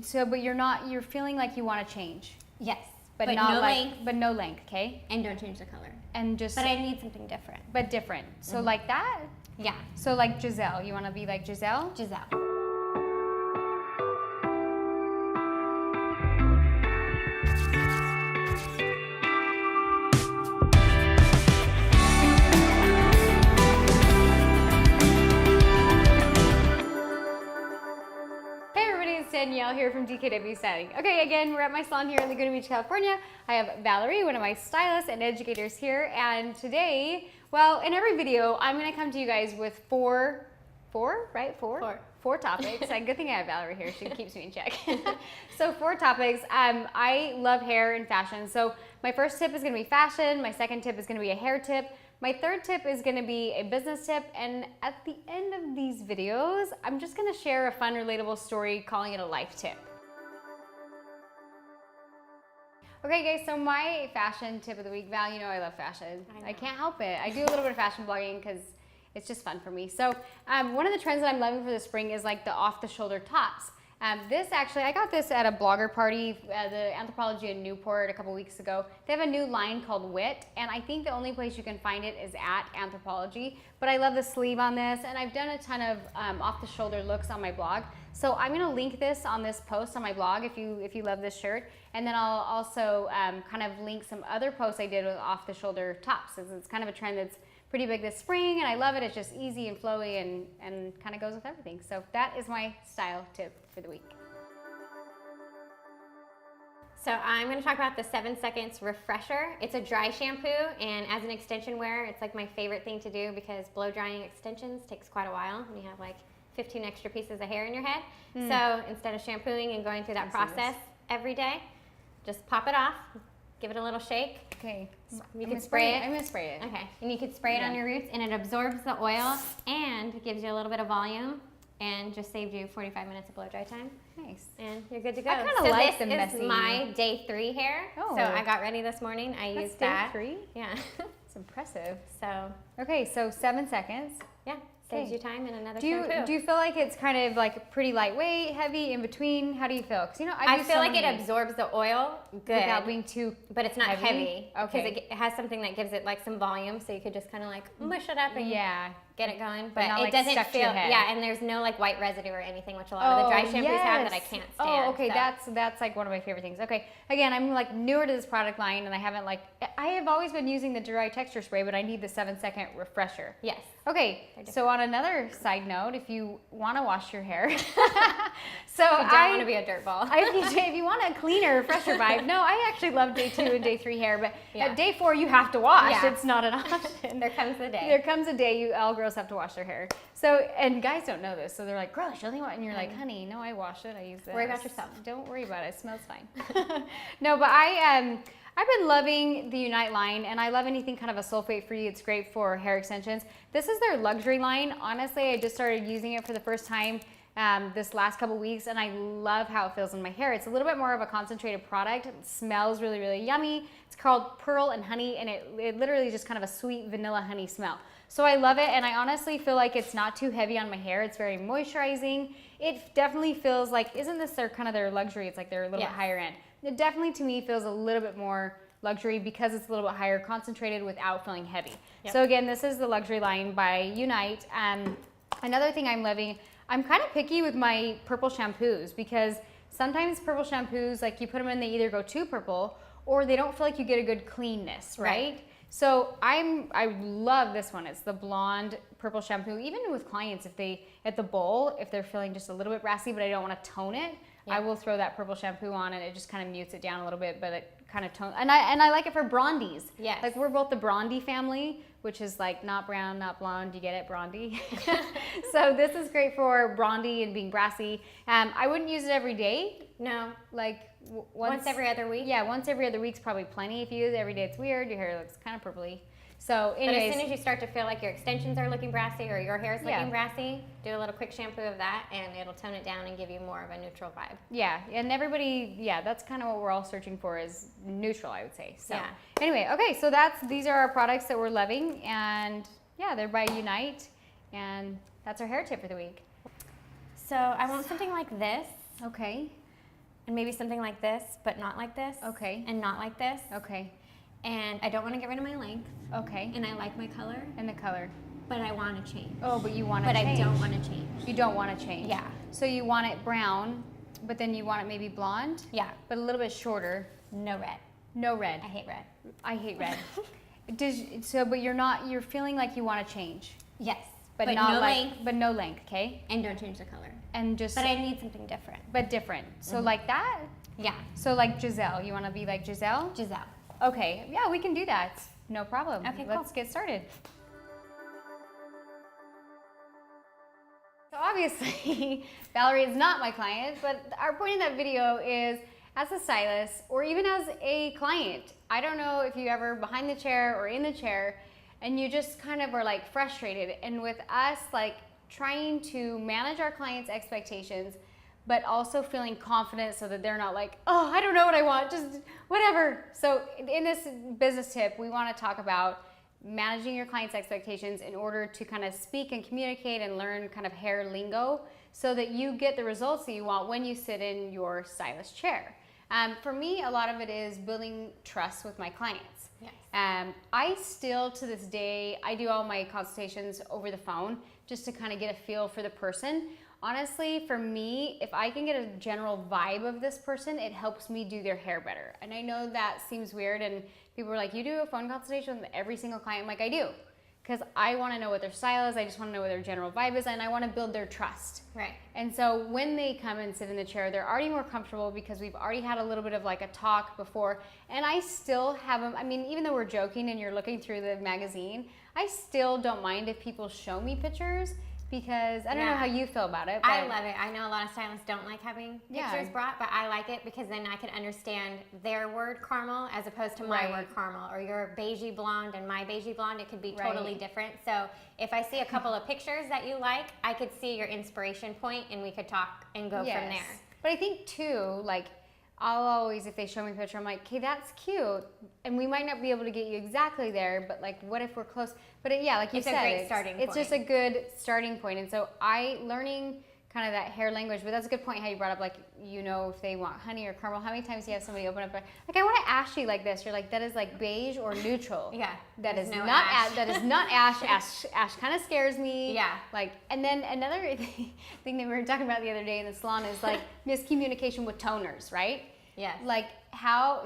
So, but you're feeling like you want to change. Yes. But not no like, length. But no length, okay? And don't change the color. And just. But I need something different. But different. So like that? Yeah. So like Giselle, you want to be like Giselle? Giselle. Danielle here from DKW Styling. Okay, again, we're at my salon here in Laguna Beach, California. I have Valerie, one of my stylists and educators here, and today, well, in every video, I'm gonna come to you guys with four topics. Good thing I have Valerie here, she keeps me in check. So 4 topics. I love hair and fashion. So my first tip is gonna be fashion, my second tip is gonna be a hair tip, my third tip is gonna be a business tip, and at the end of these videos, I'm just gonna share a fun, relatable story, calling it a life tip. Okay guys, so my fashion tip of the week, Val, you know I love fashion. I can't help it. I do a little bit of fashion blogging because it's just fun for me. So one of the trends that I'm loving for the spring is like the off-the-shoulder tops. This actually, I got this at a blogger party, the Anthropology in Newport a couple weeks ago. They have a new line called Wit, and I think the only place you can find it is at Anthropology. But I love the sleeve on this, and I've done a ton of off-the-shoulder looks on my blog. So I'm gonna link this on this post on my blog if you love this shirt. And then I'll also kind of link some other posts I did with off-the-shoulder tops. It's kind of a trend that's pretty big this spring, and I love it. It's just easy and flowy and kind of goes with everything. So that is my style tip for the week. So I'm going to talk about the 7 Seconds Refresher. It's a dry shampoo, and as an extension wear, it's like my favorite thing to do because blow drying extensions takes quite a while when you have like 15 extra pieces of hair in your head. So instead of shampooing and going through that process every day, just pop it off. Give it a little shake. Okay. You can spray it. I'm gonna spray it. Okay. And you could spray it on your roots, and it absorbs the oil and gives you a little bit of volume and just saved you 45 minutes of blow dry time. Nice. And you're good to go. I kind of like the messy. This is my day 3 hair. Oh. So I got ready this morning. I used that. Day 3? Yeah. It's impressive. So. Okay, so 7 seconds. Yeah. Saves you time in another do you feel like it's kind of like pretty lightweight, heavy, in between? How do you feel? Because I feel like it absorbs the oil good without being too but it's not heavy. Okay. Because it has something that gives it like some volume, so you could just kind of like mush it up and get it going. But not, it like, doesn't stuck to feel your head. and there's no like white residue or anything, which a lot of the dry shampoos have that I can't stand. Oh, okay, so. that's like one of my favorite things. Okay, again, I'm like newer to this product line, and I have always been using the dry texture spray, but I need the 7 second refresher. Yes. Okay, so on another side note, if you want to wash your hair, so you don't want to be a dirt ball. if you want a cleaner, fresher vibe, no, I actually love day 2 and day 3 hair, but at day 4 you have to wash. Yeah. It's not an option. There comes a day. There comes a day all girls have to wash their hair. So, and guys don't know this, so they're like, girl, you only want, and you're like, honey, no, I wash it, I use this. Worry about yourself. Don't worry about it, it smells fine. No, but I've been loving the Unite line, and I love anything kind of a sulfate-free. It's great for hair extensions. This is their luxury line. Honestly, I just started using it for the first time this last couple weeks, and I love how it feels in my hair. It's a little bit more of a concentrated product. It smells really, really yummy. It's called Pearl and Honey, and it literally is just kind of a sweet vanilla honey smell. So I love it, and I honestly feel like it's not too heavy on my hair. It's very moisturizing. It definitely feels like, isn't this their luxury? It's like they're a little bit higher end. It definitely, to me, feels a little bit more luxury because it's a little bit higher concentrated without feeling heavy. Yep. So again, this is the luxury line by Unite. Another thing I'm loving, I'm kind of picky with my purple shampoos because sometimes purple shampoos, like you put them in, they either go too purple or they don't feel like you get a good cleanness, right? So I love this one. It's the blonde purple shampoo. Even with clients, if they're feeling just a little bit brassy, but I don't want to tone it, I will throw that purple shampoo on, and it just kind of mutes it down a little bit, but it kind of tones. And I like it for blondies. Yes. Like we're both the blondie family, which is like not brown, not blonde. You get it, blondie. So this is great for blondie and being brassy. I wouldn't use it every day. No. Like once every other week. Yeah, once every other week's probably plenty. If you use it every day, it's weird. Your hair looks kind of purpley. So anyways, but as soon as you start to feel like your extensions are looking brassy or your hair is looking brassy, do a little quick shampoo of that, and it'll tone it down and give you more of a neutral vibe. Yeah, and everybody, that's kind of what we're all searching for is neutral, I would say. So anyway, okay, so these are our products that we're loving, and they're by Unite, and that's our hair tip for the week. So I want something like this. Okay. and maybe something like this, but not like this. Okay. And not like this. Okay. And I don't want to get rid of my length. Okay. And I like my color. And the color. But I want to change. Oh, but you want to change. change. But I don't want to change. You don't want to change. Yeah. So you want it brown, but then you want it maybe blonde? Yeah. But a little bit shorter. No red. No red. I hate red. I hate red. But you're feeling like you want to change. Yes. But not no length. But no length, okay? And don't change the color. And just. But I need something different. But different. So like that? Yeah. So like Giselle. You want to be like Giselle? Giselle. Okay. Yeah, we can do that. No problem. Okay, Let's get started. So obviously, Valerie is not my client, but our point in that video is as a stylist or even as a client, I don't know if you ever behind the chair or in the chair and you just kind of are like frustrated. And with us, like trying to manage our clients' expectations, but also feeling confident so that they're not like, oh, I don't know what I want, just whatever. So in this business tip, we want to talk about managing your clients' expectations in order to kind of speak and communicate and learn kind of hair lingo so that you get the results that you want when you sit in your stylist chair. For me, a lot of it is building trust with my clients. Yes. I still, to this day, I do all my consultations over the phone just to kind of get a feel for the person. Honestly, for me, if I can get a general vibe of this person, it helps me do their hair better. And I know that seems weird, and people are like, you do a phone consultation with every single client? I'm like, I do. Because I want to know what their style is, I just want to know what their general vibe is, and I want to build their trust. Right. And so when they come and sit in the chair, they're already more comfortable because we've already had a little bit of like a talk before. And I still have them, I mean, even though we're joking and you're looking through the magazine, I still don't mind if people show me pictures because I don't know how you feel about it. But I love it. I know a lot of stylists don't like having pictures brought, but I like it because then I can understand their word caramel as opposed to my word caramel, or your beigey blonde and my beigey blonde. It could be totally different. So if I see a couple of pictures that you like, I could see your inspiration point and we could talk and go from there. But I think too, like I'll always, if they show me a picture, I'm like, okay, that's cute. And we might not be able to get you exactly there, but like, what if we're close? But like you said, it's a great starting point. It's just a good starting point. And so learning kind of that hair language, but that's a good point how you brought up, like, you know, if they want honey or caramel. How many times do you have somebody open up, like, I want it ashy like this. You're like, that is like beige or neutral. Yeah. That is no not ash. that is not ash. Ash kind of scares me. Yeah. Like, and then another thing that we were talking about the other day in the salon is like miscommunication with toners, right? Yes. Like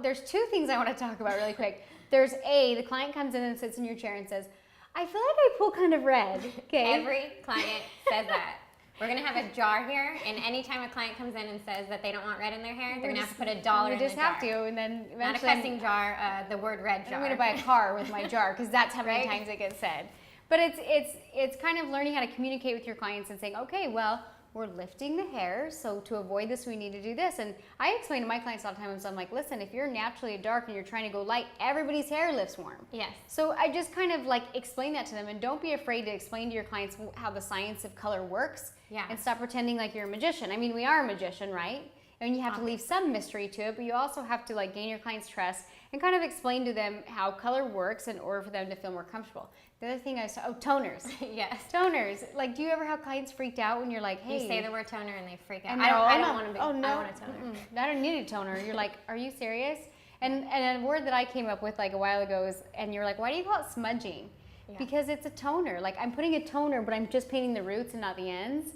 there's two things I want to talk about really quick. There's the client comes in and sits in your chair and says, I feel like I pull kind of red. Okay. Every client says that. We're going to have a jar here, and anytime a client comes in and says that they don't want red in their hair, they're going to have to put $1 in the jar. We just have to, and then eventually... Not a cussing jar, the word red jar. I'm going to buy a car with my jar, because that's how many times it gets said. But it's kind of learning how to communicate with your clients and saying, okay, well, we're lifting the hair, so to avoid this, we need to do this. And I explain to my clients all the time, so I'm like, listen, if you're naturally dark and you're trying to go light, everybody's hair lifts warm. Yes. So I just kind of like explain that to them, and don't be afraid to explain to your clients how the science of color works. Yeah. And stop pretending like you're a magician. I mean, we are a magician, right? And you have to leave some mystery to it, but you also have to like gain your clients' trust and kind of explain to them how color works in order for them to feel more comfortable. The other thing toners. Yes. Toners. Like, do you ever have clients freaked out when you're like, hey. You say the word toner and they freak out. And I don't want to be. Oh, no. I want a toner. I don't need a toner. You're like, are you serious? And a word that I came up with like a while ago is, and you're like, why do you call it smudging? Yeah. Because it's a toner. Like, I'm putting a toner, but I'm just painting the roots and not the ends.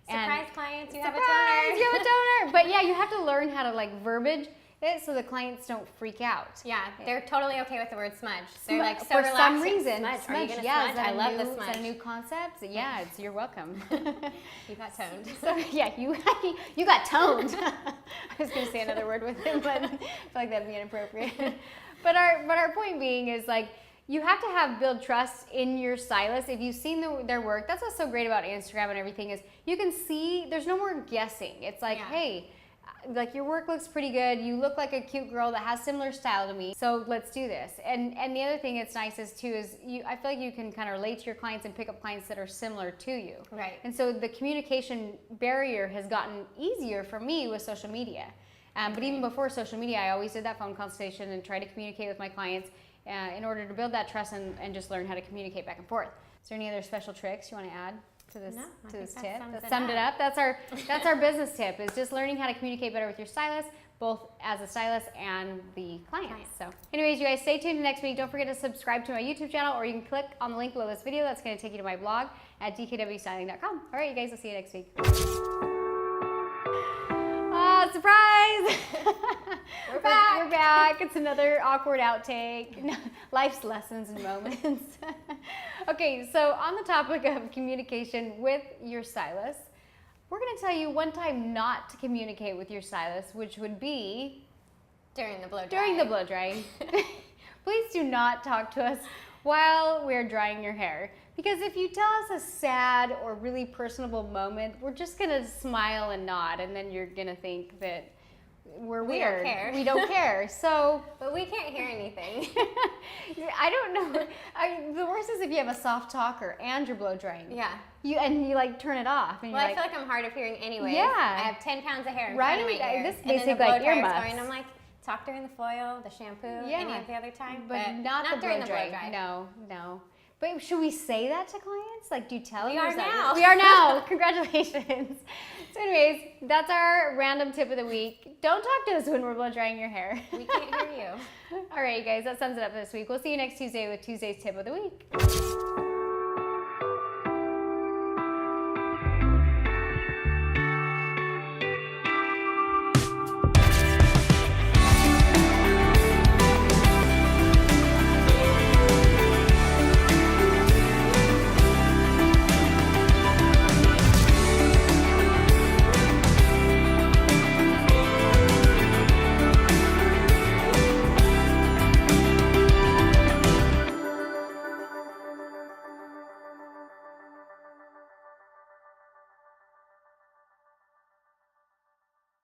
Surprise clients, you have a toner. You have a toner. But yeah, you have to learn how to like verbiage it so the clients don't freak out. Yeah, they're totally okay with the word smudge. They're like, so for relaxing. Some reason. Smudge. Are you gonna yeah, smudge? I love the smudge. Is that a new concept? Yeah, you're welcome. You got toned. So yeah, you got toned. I was gonna say another word with it, but I feel like that'd be inappropriate. But our point being is like, you have to build trust in your stylist. If you've seen their work, that's what's so great about Instagram and everything is you can see there's no more guessing. It's like, hey, like your work looks pretty good. You look like a cute girl that has similar style to me. So let's do this. And the other thing that's nice is too is I feel like you can kind of relate to your clients and pick up clients that are similar to you. Right. And so the communication barrier has gotten easier for me with social media. But even before social media, I always did that phone consultation and tried to communicate with my clients in order to build that trust and just learn how to communicate back and forth. Is there any other special tricks you want to add to to this No, I think that tip? sums That it summed it up. up. That's our business tip, is just learning how to communicate better with your stylist, both as a stylist and the clients. So anyways, you guys, stay tuned next week. Don't forget to subscribe to my YouTube channel, or you can click on the link below this video. That's going to take you to my blog at dkwstyling.com. All right, you guys, I'll see you next week. Surprise! We're back. We're back. It's another awkward outtake. Life's lessons and moments. Okay, so on the topic of communication with your stylist, we're going to tell you one time not to communicate with your stylist, which would be During the blow dry. during the blow drying. Please do not talk to us while we're drying your hair. Because if you tell us a sad or really personable moment, we're just going to smile and nod, and then you're going to think that we're We don't weird. care. We don't care. So But we can't hear anything. I don't know. The worst is if you have a soft talker and you're blow drying. Yeah. You like turn it off. And Well, you're I feel like I'm hard of hearing anyway. Yeah. I have 10 pounds of hair in Right? front of my ear. This and then the basically blow like dryer's earmuffs. going. I'm like, talk during the foil, the shampoo, Yeah. any of the other time. But not the during blow the blow dry. dry. No. But should we say that to clients? Like, do you tell We them? or are is that- now. We are now. Congratulations. So anyways, that's our random tip of the week. Don't talk to us when we're blow drying your hair. We can't hear you. All right, you guys, that sums it up for this week. We'll see you next Tuesday with Tuesday's tip of the week.